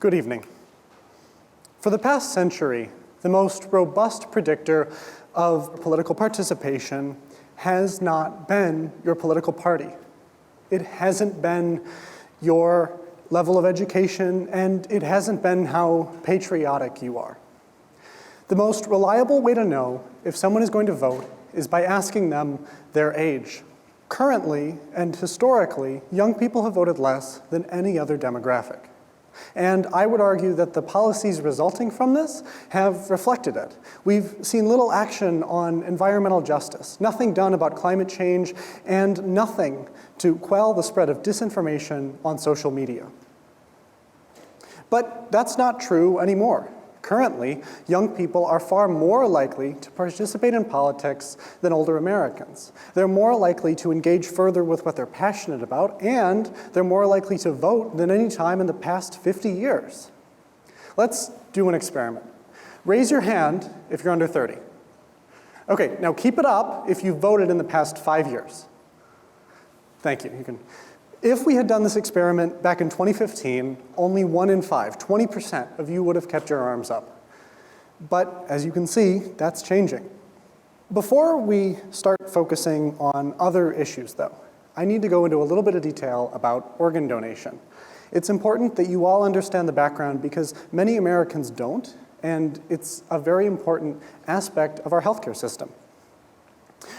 Good evening. For the past century, the most robust predictor of political participation has not been your political party. It hasn't been your level of education, and it hasn't been how patriotic you are. The most reliable way to know if someone is going to vote is by asking them their age. Currently, and historically, young people have voted less than any other demographic. And I would argue that the policies resulting from this have reflected it. We've seen little action on environmental justice, nothing done about climate change, and nothing to quell the spread of disinformation on social media. But that's not true anymore. Currently, young people are far more likely to participate in politics than older Americans. They're more likely to engage further with what they're passionate about, and they're more likely to vote than any time in the past 50 years. Let's do an experiment. Raise your hand if you're under 30. Okay, now keep it up if you voted in the past 5 years. Thank you. If we had done this experiment back in 2015, only 1 in 5, 20% of you would have kept your arms up. But as you can see, that's changing. Before we start focusing on other issues, though, I need to go into a little bit of detail about organ donation. It's important that you all understand the background because many Americans don't, and it's a very important aspect of our healthcare system.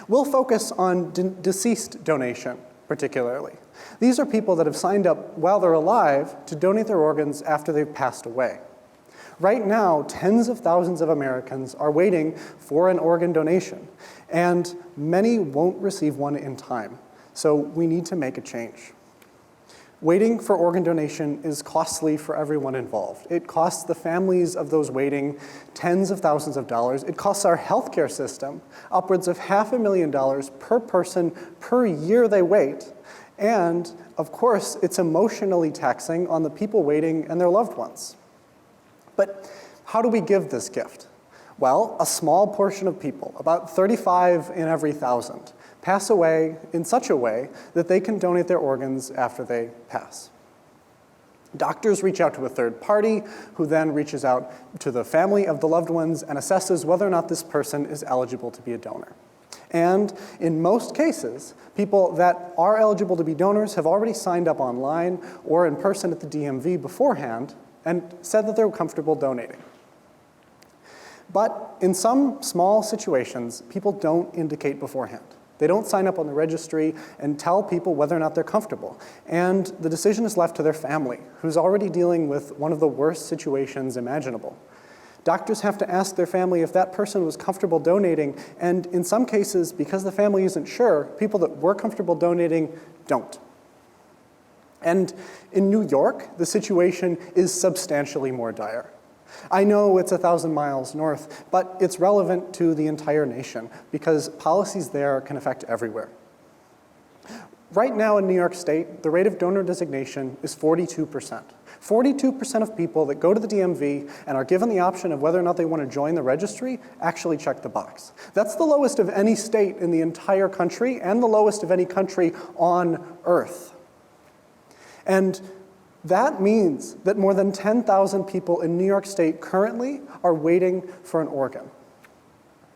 We'll focus on deceased donation, particularly. These are people that have signed up while they're alive to donate their organs after they've passed away. Right now, tens of thousands of Americans are waiting for an organ donation, and many won't receive one in time. So we need to make a change. Waiting for organ donation is costly for everyone involved. It costs the families of those waiting tens of thousands of dollars. It costs our healthcare system upwards of $500,000 per person per year they wait. And of course, it's emotionally taxing on the people waiting and their loved ones. But how do we give this gift? Well, a small portion of people, about 35 in every 1,000, pass away in such a way that they can donate their organs after they pass. Doctors reach out to a third party who then reaches out to the family of the loved ones and assesses whether or not this person is eligible to be a donor. And in most cases, people that are eligible to be donors have already signed up online or in person at the DMV beforehand and said that they're comfortable donating. But in some small situations, people don't indicate beforehand. They don't sign up on the registry and tell people whether or not they're comfortable. And the decision is left to their family, who's already dealing with one of the worst situations imaginable. Doctors have to ask their family if that person was comfortable donating, and in some cases, because the family isn't sure, people that were comfortable donating don't. And in New York, the situation is substantially more dire. I know it's 1,000 miles north, but it's relevant to the entire nation because policies there can affect everywhere. Right now in New York State, the rate of donor designation is 42%. 42% of people that go to the DMV and are given the option of whether or not they want to join the registry actually check the box. That's the lowest of any state in the entire country and the lowest of any country on Earth. And that means that more than 10,000 people in New York State currently are waiting for an organ.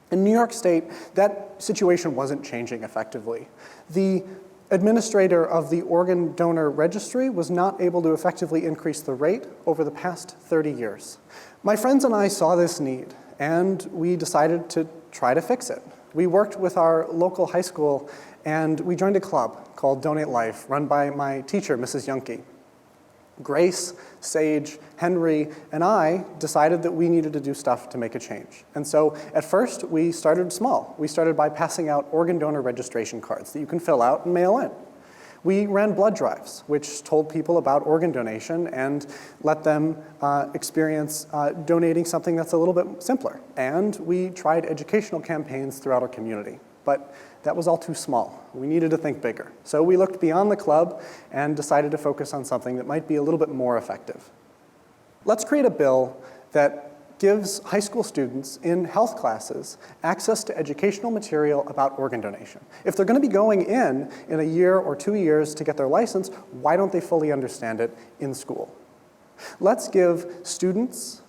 In New York State, that situation wasn't changing effectively. The administrator of the organ donor registry was not able to effectively increase the rate over the past 30 years. My friends and I saw this need, and we decided to try to fix it. We worked with our local high school, and we joined a club called Donate Life, run by my teacher, Mrs. Yunke. Grace, Sage, Henry, and I decided that we needed to do stuff to make a change. And so at first, we started small. We started by passing out organ donor registration cards that you can fill out and mail in. We ran blood drives, which told people about organ donation and let them experience donating something that's a little bit simpler. And we tried educational campaigns throughout our community. But that was all too small. We needed to think bigger. So we looked beyond the club and decided to focus on something that might be a little bit more effective. Let's create a bill that gives high school students in health classes access to educational material about organ donation. If they're going to be going in a year or 2 years to get their license, why don't they fully understand it in school? Let's give students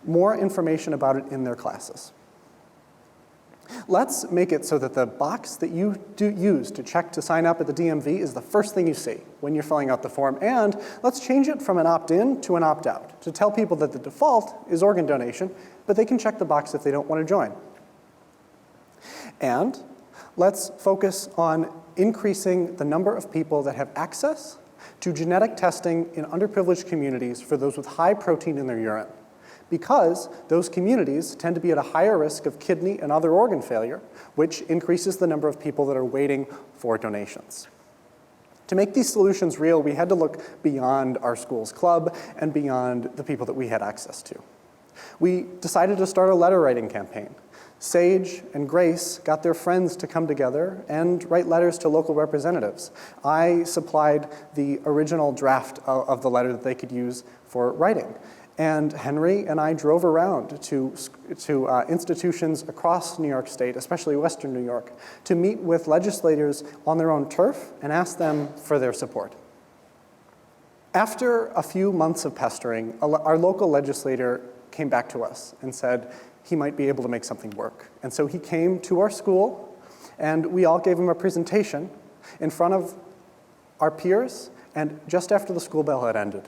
more information about it in their classes. Let's make it so that the box that you use to check to sign up at the DMV is the first thing you see when you're filling out the form. And let's change it from an opt-in to an opt-out to tell people that the default is organ donation, but they can check the box if they don't want to join. And let's focus on increasing the number of people that have access to genetic testing in underprivileged communities for those with high protein in their urine, because those communities tend to be at a higher risk of kidney and other organ failure, which increases the number of people that are waiting for donations. To make these solutions real, we had to look beyond our school's club and beyond the people that we had access to. We decided to start a letter writing campaign. Sage and Grace got their friends to come together and write letters to local representatives. I supplied the original draft of the letter that they could use for writing. And Henry and I drove around to institutions across New York State, especially Western New York, to meet with legislators on their own turf and ask them for their support. After a few months of pestering, our local legislator came back to us and said he might be able to make something work. And so he came to our school, and we all gave him a presentation in front of our peers, and just after the school bell had ended.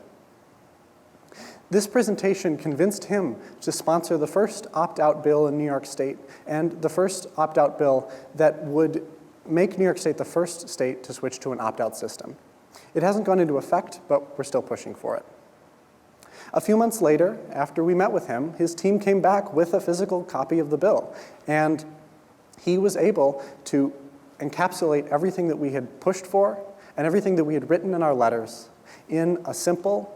This presentation convinced him to sponsor the first opt-out bill in New York State and the first opt-out bill that would make New York State the first state to switch to an opt-out system. It hasn't gone into effect, but we're still pushing for it. A few months later, after we met with him, his team came back with a physical copy of the bill, and he was able to encapsulate everything that we had pushed for and everything that we had written in our letters in a simple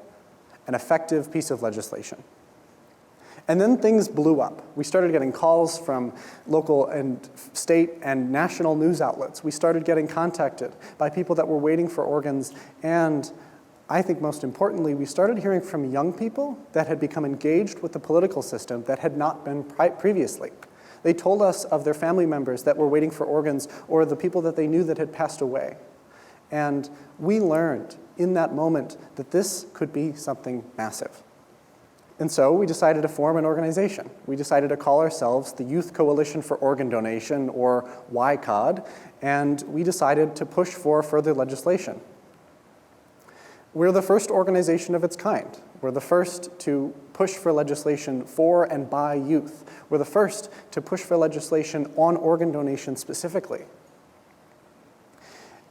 and effective piece of legislation. And then things blew up. We started getting calls from local and state and national news outlets. We started getting contacted by people that were waiting for organs, and I think most importantly, we started hearing from young people that had become engaged with the political system that had not been previously. They told us of their family members that were waiting for organs or the people that they knew that had passed away. And we learned in that moment that this could be something massive. And so we decided to form an organization. We decided to call ourselves the Youth Coalition for Organ Donation, or YCOD, and we decided to push for further legislation. We're the first organization of its kind. We're the first to push for legislation for and by youth. We're the first to push for legislation on organ donation specifically.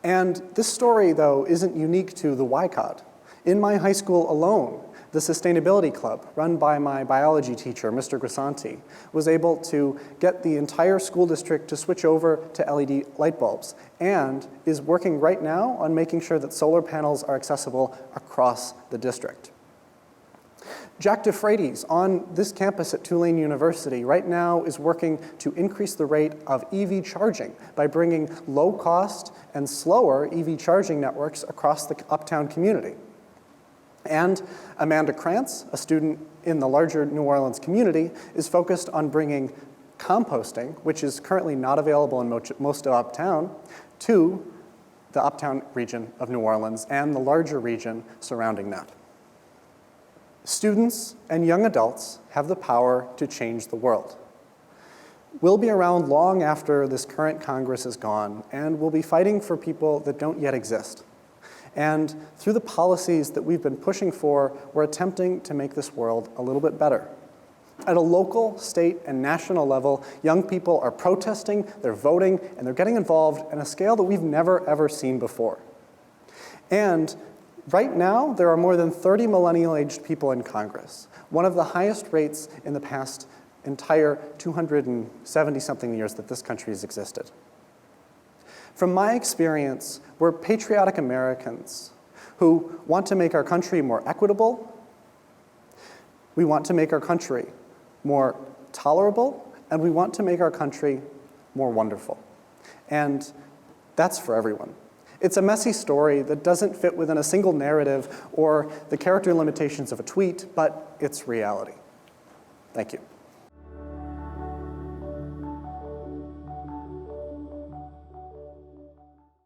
And this story, though, isn't unique to the YCOD. In my high school alone, the Sustainability Club, run by my biology teacher, Mr. Grisanti, was able to get the entire school district to switch over to LED light bulbs and is working right now on making sure that solar panels are accessible across the district. Jack DeFreitas on this campus at Tulane University right now is working to increase the rate of EV charging by bringing low-cost and slower EV charging networks across the uptown community. And Amanda Krantz, a student in the larger New Orleans community, is focused on bringing composting, which is currently not available in most of uptown, to the uptown region of New Orleans and the larger region surrounding that. Students and young adults have the power to change the world. We'll be around long after this current Congress is gone, and we'll be fighting for people that don't yet exist. And through the policies that we've been pushing for, we're attempting to make this world a little bit better. At a local, state, and national level, young people are protesting, they're voting, and they're getting involved on a scale that we've never, ever seen before. And right now, there are more than 30 millennial-aged people in Congress, one of the highest rates in the past entire 270-something years that this country has existed. From my experience, we're patriotic Americans who want to make our country more equitable, we want to make our country more tolerable, and we want to make our country more wonderful. And that's for everyone. It's a messy story that doesn't fit within a single narrative or the character limitations of a tweet, but it's reality. Thank you.